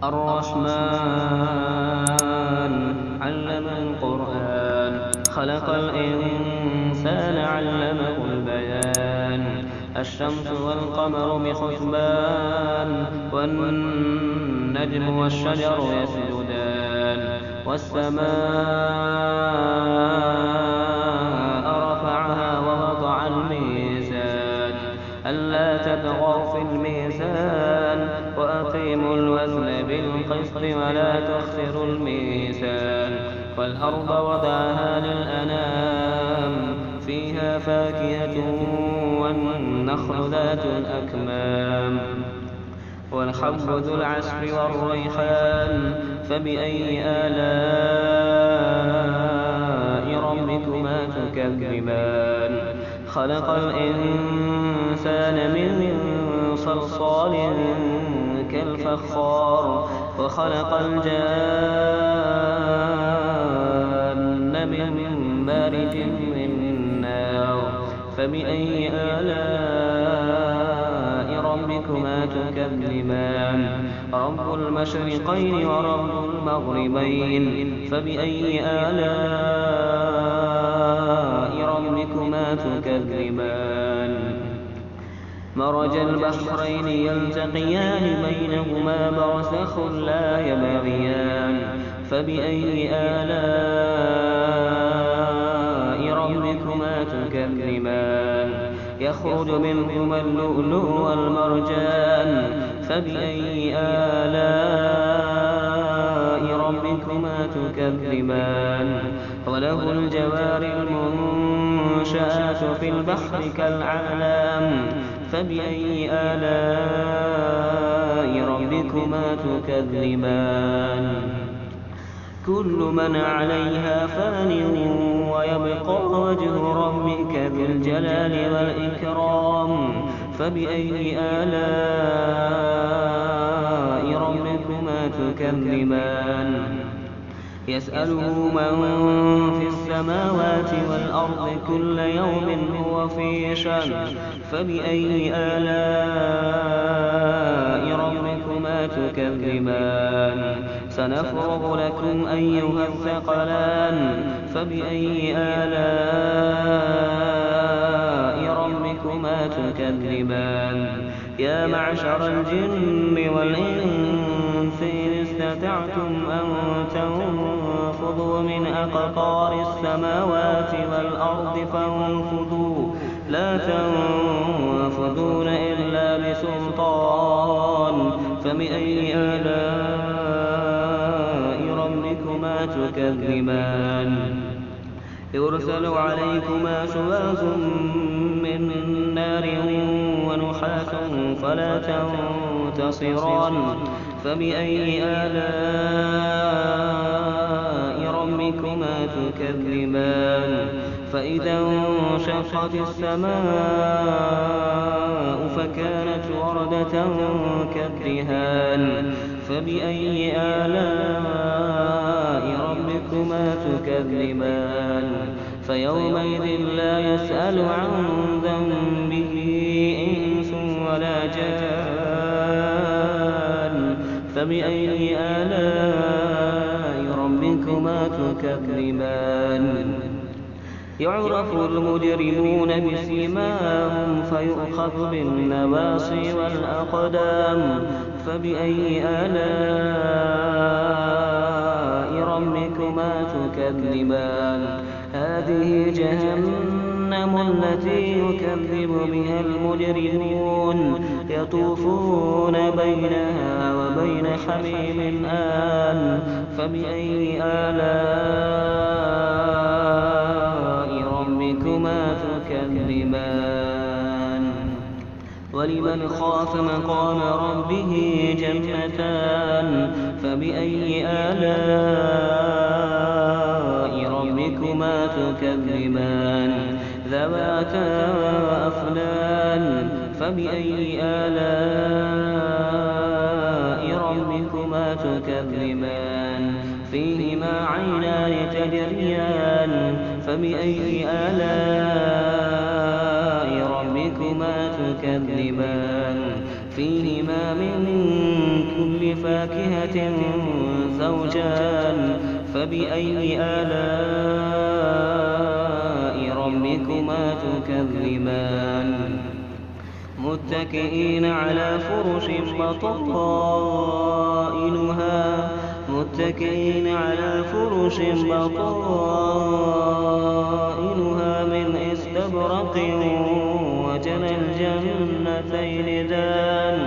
الرحمن علم القرآن خلق الإنسان علمه البيان الشمس والقمر بحسبان والنجم والشجر يسجدان والسماء رفعها ووضع الميزان ألا تطغوا في الميزان وأقيموا الوزن بالقسط ولا تخسروا الميزان والأرض وضعها للأنام فيها فاكهة والنخل ذات الأكمام والحب ذو العصف والريحان فبأي آلاء ربكما تكذبان خلق الإنسان من صلصال كالفخار وخلق الجان من مارج من نار فبأي آلاء ربكما تكذبان رب المشرقين ورب المغربين فبأي آلاء ربكما تكذبان مرج البحرين يلتقيان بينهما برزخ لا يبغيان فبأي آلاء ربكما تكذبان يخرج منهما اللؤلؤ والمرجان فبأي آلاء ربكما تكذبان وله الجوار المنشآت في البحر كالأعلام فبأي آلاء ربكما تكذبان كل من عليها فان ويبقى وجه ربك ذو الجلال والإكرام فبأي آلاء ربكما تكذبان يسأله من في السماوات والأرض كل يوم هو في شأن فبأي آلاء ربكما تكذبان سنفرغ لكم أيها الثقلان فبأي آلاء ربكما تكذبان يا معشر الجن والإنس إن استطعتم أن تنفذوا من أقطار السماوات والأرض فانفذوا لا تنفذون إلا بسلطان فبأي آلاء ربكما تكذبان يرسل عليكما شواظ من نار ونحاس فلا تنتصران فبأي آلاء ربكما تكذبان فإذا انشقت السماء فكانت وردة كالدهان فبأي آلاء ربكما تكذبان فيومئذ لا يسأل عن ذنبه إنس ولا جان فبأي آلاء ربكما تكذبان يعرف المجرمون بسيماهم فيؤخذ بالنواصي والأقدام فبأي آلاء ربكما تكذبان هذه جهنم التي يكذب بها المجرمون يطوفون بينها وبين حميم آن فبأي آلاء ربكما تكذبان ولمن خاف مقام ربه جنتان فبأي آلاء ربكما تكذبان ذواتا أفنان فبأي آلاء ربكما تكذبان فيهما عينان تجريان فبأي آلاء ربكما تكذبان فيهما من كل فاكهة زوجان فبأي آلاء ربكما تكذبان متكئين على فرش بطائنها من استبرق وجنى الجنتين دان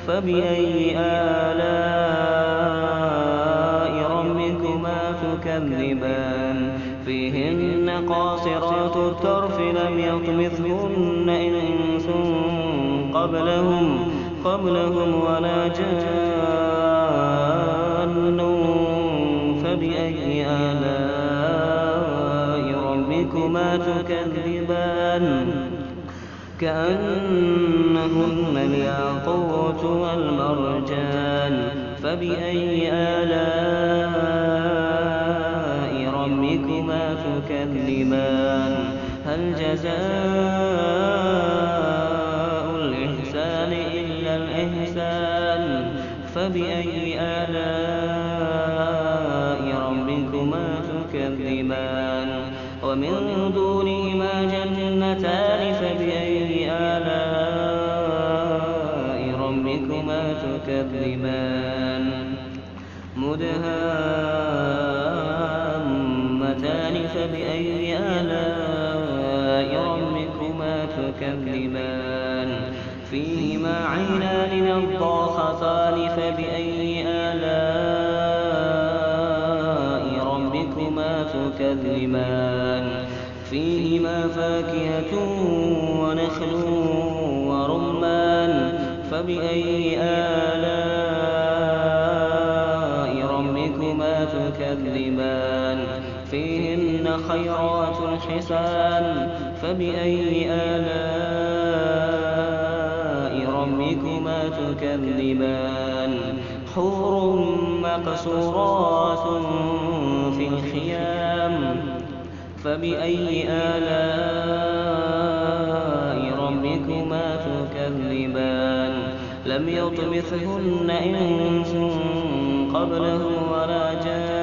فبأي آلاء ربكما تكذبان فيهن قاصرات الطرف لم يطمثهن إنس قبلهم ولا جان فبأي آلاء ربكما تكذبان كأنهن الياقوت والمرجان فبأي آلاء ربكما تكذبان هل جزاء الإحسان إلا الإحسان فبأي آلاء ربكما تكذبان ومن دونهما جنتان فبأي آلاء ربكما تكذبان مدهامتان فبأي آلاء ربكما تكذبان فيهما عينان نضاختان فبأي آلاء ربكما تكذبان فيهما فاكهة ونخل ورمان فبأي آلاء ربكما تكذبان فيهن خيرات حسان فبأي آلاء ربكما تكذبان حور مقصورات في الخيام فبأي آلاء ربكما تكذبان لم يطمثهن إنس قبلهم ولا جان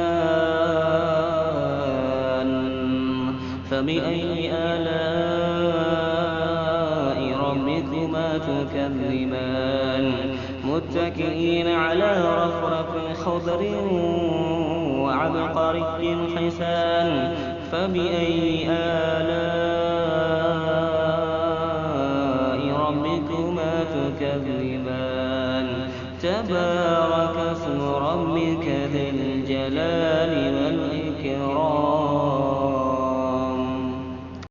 فبأي آلاء ربكما تكذبان متكئين على رفرف خضر وعبقري حسان فبأي آلاء ربكما تكذبان تبارك اسم ربك ذي الجلال